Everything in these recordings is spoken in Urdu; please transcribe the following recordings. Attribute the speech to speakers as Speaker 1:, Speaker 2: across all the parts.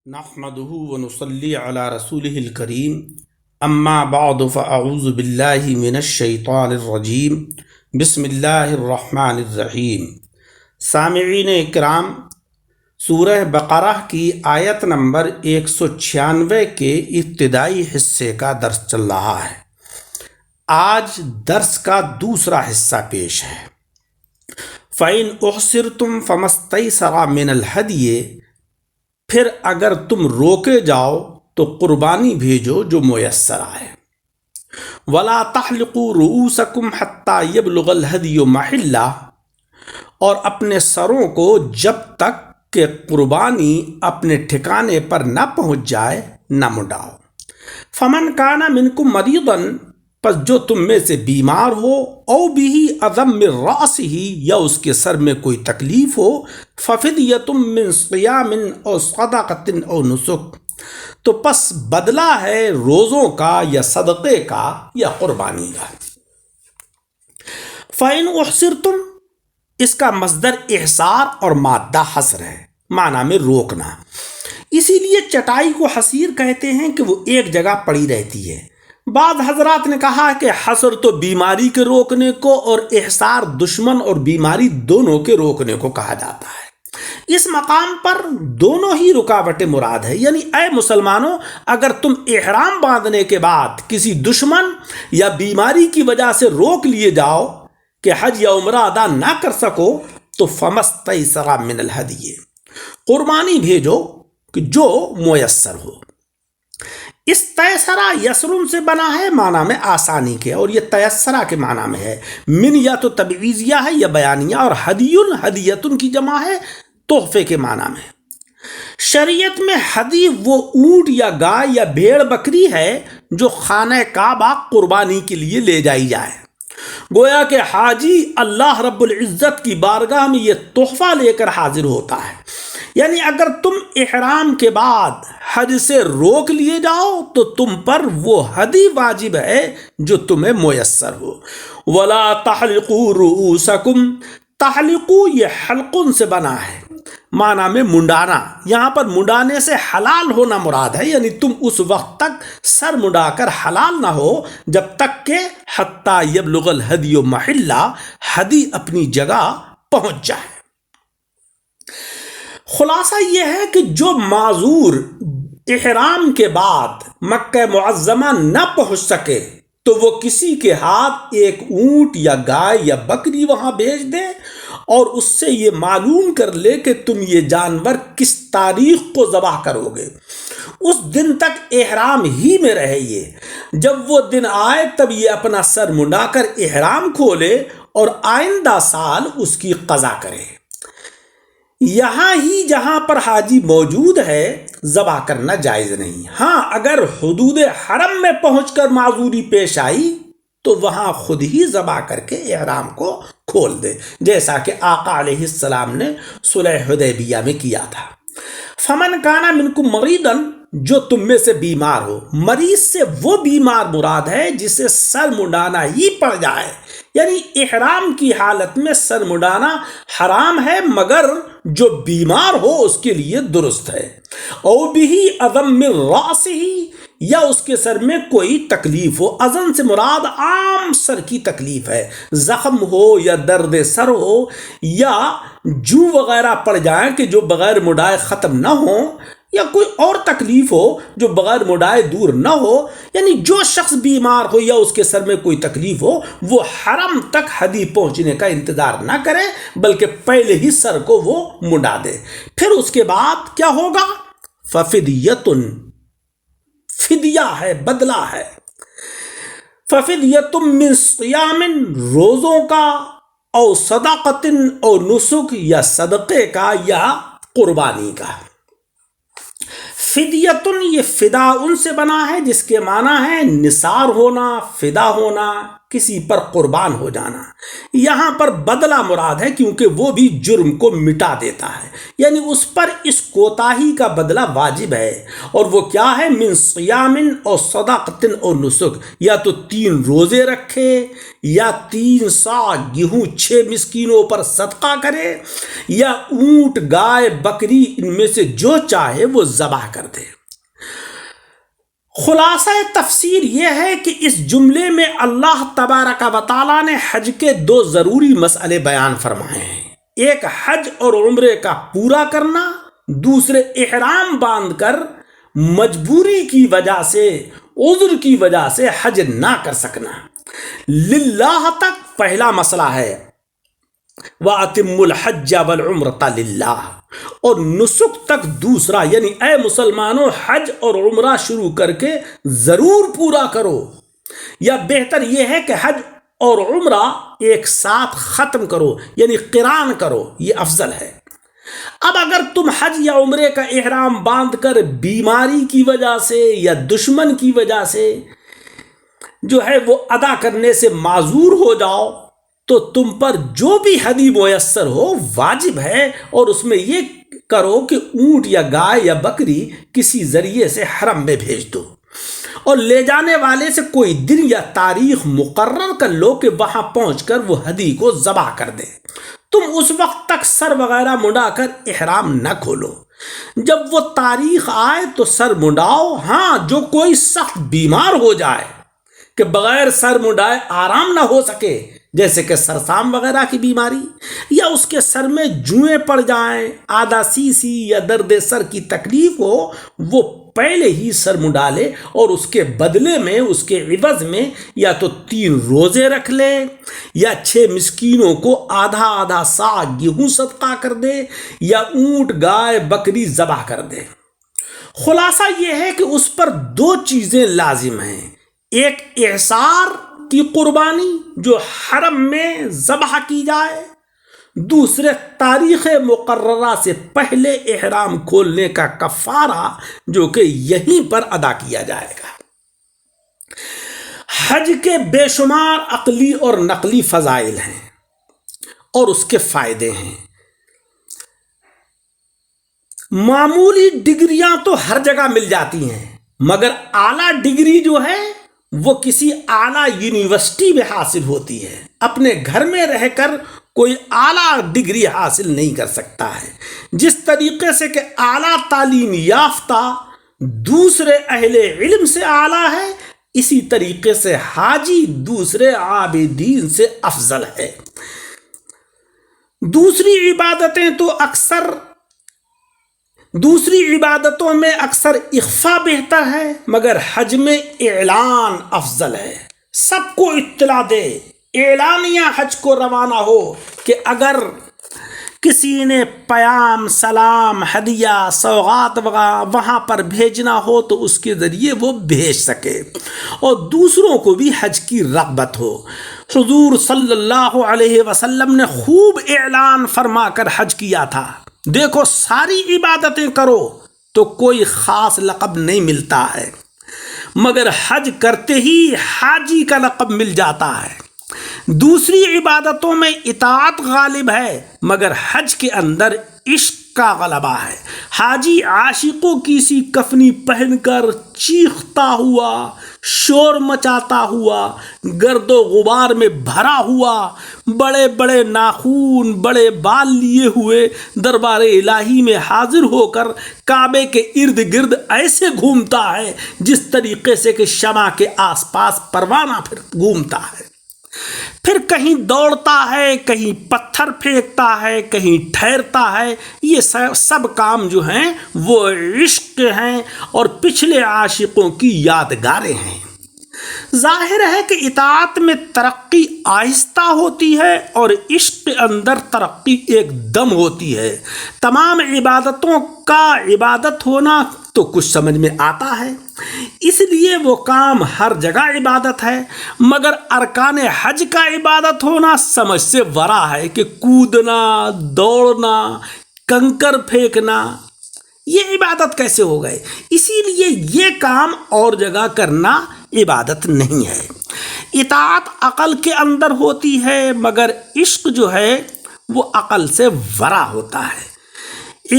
Speaker 1: نحمده ونصلي على رسوله الكريم اما بعد فاعوذ بالله من الشیطان الرجیم بسم اللہ الرحمن الرحیم۔ سامعین اکرام، سورہ بقرہ کی آیت نمبر 196 کے ابتدائی حصے کا درس چل رہا ہے۔ آج درس کا دوسرا حصہ پیش ہے۔ فَإِنْ أُحْصِرْتُمْ فَمَا اسْتَيْسَرَ مِنَ الْهَدْيِ، پھر اگر تم روکے جاؤ تو قربانی بھیجو جو میسر آئے۔ وَلَا تَحْلِقُوا رُؤُوسَكُمْ حَتَّى يَبْلُغَ الْهَدْيُ مَحِلَّهُ، اور اپنے سروں کو جب تک کہ قربانی اپنے ٹھکانے پر نہ پہنچ جائے نہ منڈاؤ۔ فَمَنْ كَانَ مِنْكُمْ مَرِيضًا، پس جو تم میں سے بیمار ہو، او بِهِ أَذًى مِّن رَأْسِهِ، یا اس کے سر میں کوئی تکلیف ہو، فَفِدْيَةٌ مِّن صِيَامٍ أَوْ صَدَقَةٍ أَوْ نُسُكٍ، تو پس بدلہ ہے روزوں کا یا صدقے کا یا قربانی کا۔ فَإِنْ أُحْصِرْتُمْ، اس کا مصدر احصار اور مادہ حصر ہے، معنی میں روکنا۔ اسی لیے چٹائی کو حصیر کہتے ہیں کہ وہ ایک جگہ پڑی رہتی ہے۔ بعض حضرات نے کہا کہ حصر تو بیماری کے روکنے کو اور احصار دشمن اور بیماری دونوں کے روکنے کو کہا جاتا ہے۔ اس مقام پر دونوں ہی رکاوٹیں مراد ہے، یعنی اے مسلمانوں، اگر تم احرام باندھنے کے بعد کسی دشمن یا بیماری کی وجہ سے روک لیے جاؤ کہ حج یا عمرہ ادا نہ کر سکو تو فَمَسْتَيْسَرَ مِنَ الْهَدْيِ، قربانی بھیجو کہ جو میسر ہو۔ اس تیسرا یسرن سے بنا ہے معنی میں آسانی کے، اور یہ تیسرا کے معنی میں ہے۔ من یا تو تبعیضیہ ہے یا بیانیہ، اور ہدیٌ ہدیتن کی جمع ہے تحفے کے معنی میں۔ شریعت میں ہدی وہ اونٹ یا گائے یا بھیڑ بکری ہے جو خانہ کعبہ قربانی کے لیے لے جائی جائے۔ گویا کہ حاجی اللہ رب العزت کی بارگاہ میں یہ تحفہ لے کر حاضر ہوتا ہے۔ یعنی اگر تم احرام کے بعد حج سے روک لیے جاؤ تو تم پر وہ ہدی واجب ہے جو تمہیں میسر ہو۔ وَلَا تَحْلِقُوا رُؤُوسَكُمْ، تحلقو یہ حلقن سے بنا ہے، معنی میں منڈانا۔ یہاں پر منڈانے سے حلال ہونا مراد ہے، یعنی تم اس وقت تک سر منڈا کر حلال نہ ہو جب تک کہ حتیٰ یبلغ الہدی محلہ، ہدی اپنی جگہ پہنچ جائے۔ خلاصہ یہ ہے کہ جو معذور احرام کے بعد مکہ معظمہ نہ پہنچ سکے تو وہ کسی کے ہاتھ ایک اونٹ یا گائے یا بکری وہاں بھیج دے اور اس سے یہ معلوم کر لے کہ تم یہ جانور کس تاریخ کو ذبح کرو گے۔ اس دن تک احرام ہی میں رہیے، جب وہ دن آئے تب یہ اپنا سر منڈا کر احرام کھولے اور آئندہ سال اس کی قضا کرے۔ یہاں ہی جہاں پر حاجی موجود ہے ذبح کرنا جائز نہیں۔ ہاں، اگر حدود حرم میں پہنچ کر معذوری پیش آئی تو وہاں خود ہی ذبح کر کے احرام کو کھول دے، جیسا کہ آقا علیہ السلام نے صلح حدیبیہ میں کیا تھا۔ فمن کانا منکم مریضا، جو تم میں سے بیمار ہو۔ مریض سے وہ بیمار مراد ہے جسے سر منڈانا ہی پڑ جائے، یعنی احرام کی حالت میں سر منڈانا حرام ہے مگر جو بیمار ہو اس کے لیے درست ہے۔ او بِهِ أَذًى مِّن رَأْسِهِ، یا اس کے سر میں کوئی تکلیف ہو۔ اذن سے مراد عام سر کی تکلیف ہے، زخم ہو یا درد سر ہو یا جو وغیرہ پڑ جائیں کہ جو بغیر مڈائے ختم نہ ہو، یا کوئی اور تکلیف ہو جو بغیر مڈائے دور نہ ہو، یعنی جو شخص بیمار ہو یا اس کے سر میں کوئی تکلیف ہو وہ حرم تک ہدی پہنچنے کا انتظار نہ کرے بلکہ پہلے ہی سر کو وہ منڈا دے۔ پھر اس کے بعد کیا ہوگا؟ فَفِدْيَةٌ، فدیہ ہے، بدلہ ہے۔ فَفِدْيَةٌ مِّن صِيَامٍ، روزوں کا، او صدقۃ او نسک، یا صدقے کا یا قربانی کا۔ فدیتن، یہ فدا ان سے بنا ہے جس کے معنی ہے نثار ہونا، فدا ہونا، کسی پر قربان ہو جانا. یہاں پر بدلہ مراد ہے کیونکہ وہ بھی جرم کو مٹا دیتا ہے، یعنی اس پر اس کوتاہی کا بدلہ واجب ہے. اور وہ کیا ہے؟ من صیام اور صدقۃ اور نسک، یا تو 3 روزے رکھے، یا 3 صاع گیہوں 6 مسکینوں پر صدقہ کرے، یا اونٹ گائے بکری ان میں سے جو چاہے وہ ذبح کر دے. خلاصہ تفسیر یہ ہے کہ اس جملے میں اللہ تبارک و تعالیٰ نے حج کے 2 ضروری مسئلے بیان فرمائے ہیں. ایک حج اور عمرے کا پورا کرنا، دوسرے احرام باندھ کر مجبوری کی وجہ سے، عذر کی وجہ سے حج نہ کر سکنا. للہ تک پہلا مسئلہ ہے، وَأَتِمُّ الْحَجَّ وَالْعُمْرَةَ لِلَّهِ، اور نسک تک دوسرا، یعنی اے مسلمانوں حج اور عمرہ شروع کر کے ضرور پورا کرو، یا بہتر یہ ہے کہ حج اور عمرہ ایک ساتھ ختم کرو، یعنی قران کرو، یہ افضل ہے. اب اگر تم حج یا عمرے کا احرام باندھ کر بیماری کی وجہ سے یا دشمن کی وجہ سے جو ہے وہ ادا کرنے سے معذور ہو جاؤ تو تم پر جو بھی ہدی میسر ہو واجب ہے، اور اس میں یہ کرو کہ اونٹ یا گائے یا بکری کسی ذریعے سے حرم میں بھیج دو، اور لے جانے والے سے کوئی دن یا تاریخ مقرر کر لو کہ وہاں پہنچ کر وہ ہدی کو ذبح کر دے. تم اس وقت تک سر وغیرہ منڈا کر احرام نہ کھولو. جب وہ تاریخ آئے تو سر منڈاؤ. ہاں، جو کوئی سخت بیمار ہو جائے کہ بغیر سر منڈائے آرام نہ ہو سکے، جیسے کہ سرسام وغیرہ کی بیماری، یا اس کے سر میں جوئیں پڑ جائیں، آدھا سی یا درد سر کی تکلیف ہو، وہ پہلے ہی سر منڈا لے، اور اس کے بدلے میں، اس کے عوض میں یا تو 3 روزے رکھ لے، یا 6 مسکینوں کو آدھا صاع گیہوں صدقہ کر دے، یا اونٹ گائے بکری ذبح کر دے. خلاصہ یہ ہے کہ اس پر 2 چیزیں لازم ہیں. ایک احصار کی قربانی جو حرم میں ذبح کی جائے، دوسرے تاریخ مقررہ سے پہلے احرام کھولنے کا کفارہ جو کہ یہیں پر ادا کیا جائے گا. حج کے بے شمار عقلی اور نقلی فضائل ہیں اور اس کے فائدے ہیں. معمولی ڈگریاں تو ہر جگہ مل جاتی ہیں، مگر اعلیٰ ڈگری جو ہے وہ کسی اعلیٰ یونیورسٹی میں حاصل ہوتی ہے. اپنے گھر میں رہ کر کوئی اعلیٰ ڈگری حاصل نہیں کر سکتا ہے. جس طریقے سے کہ اعلیٰ تعلیم یافتہ دوسرے اہل علم سے اعلیٰ ہے، اسی طریقے سے حاجی دوسرے عابدین سے افضل ہے. دوسری عبادتوں میں اکثر اخفا بہتر ہے، مگر حج میں اعلان افضل ہے. سب کو اطلاع دے، اعلانیہ حج کو روانہ ہو کہ اگر کسی نے پیام، سلام، ہدیہ، سوغات وغیرہ وہاں پر بھیجنا ہو تو اس کے ذریعے وہ بھیج سکے، اور دوسروں کو بھی حج کی رغبت ہو. حضور صلی اللہ علیہ وسلم نے خوب اعلان فرما کر حج کیا تھا. دیکھو، ساری عبادتیں کرو تو کوئی خاص لقب نہیں ملتا ہے، مگر حج کرتے ہی حاجی کا لقب مل جاتا ہے. دوسری عبادتوں میں اطاعت غالب ہے، مگر حج کے اندر عشق کا غلبہ ہے. حاجی عاشقوں کی سی کفنی پہن کر چیختا ہوا، شور مچاتا ہوا، گرد و غبار میں بھرا ہوا، بڑے بڑے ناخون، بڑے بال لیے ہوئے دربار الہی میں حاضر ہو کر کعبے کے ارد گرد ایسے گھومتا ہے جس طریقے سے کہ شمع کے آس پاس پروانہ پھر گھومتا ہے. پھر کہیں دوڑتا ہے، کہیں پتھر پھینکتا ہے، کہیں ٹھہرتا ہے. یہ سب کام جو ہیں وہ عشق ہیں اور پچھلے عاشقوں کی یادگاریں ہیں. ظاہر ہے کہ اطاعت میں ترقی آہستہ ہوتی ہے اور عشق کے اندر ترقی ایک دم ہوتی ہے. تمام عبادتوں کا عبادت ہونا تو کچھ سمجھ میں آتا ہے، اس لیے وہ کام ہر جگہ عبادت ہے، مگر ارکان حج کا عبادت ہونا سمجھ سے ورا ہے کہ کودنا، دوڑنا، کنکر پھینکنا یہ عبادت کیسے ہو گئے. اسی لیے یہ کام اور جگہ کرنا عبادت نہیں ہے. اطاعت عقل کے اندر ہوتی ہے مگر عشق جو ہے وہ عقل سے ورا ہوتا ہے۔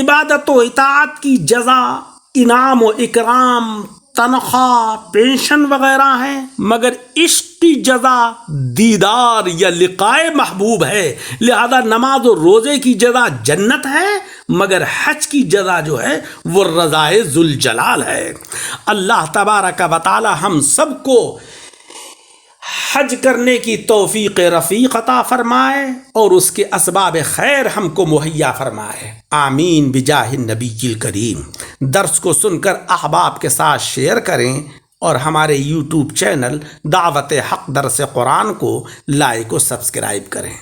Speaker 1: عبادت و اطاعت کی جزا انعام و اکرام، تنخواہ، پینشن وغیرہ ہیں، مگر عشق کی جزا دیدار یا لقائے محبوب ہے۔ لہذا نماز و روزے کی جزا جنت ہے، مگر حج کی جزا جو ہے وہ رضائے ذوالجلال ہے۔ اللہ تبارک و تعالی ہم سب کو حج کرنے کی توفیق رفیق عطا فرمائے اور اس کے اسباب خیر ہم کو مہیا فرمائے، آمین بجاہ النبی الکریم۔ درس کو سن کر احباب کے ساتھ شیئر کریں اور ہمارے یوٹیوب چینل دعوت حق درس قرآن کو لائک و سبسکرائب کریں۔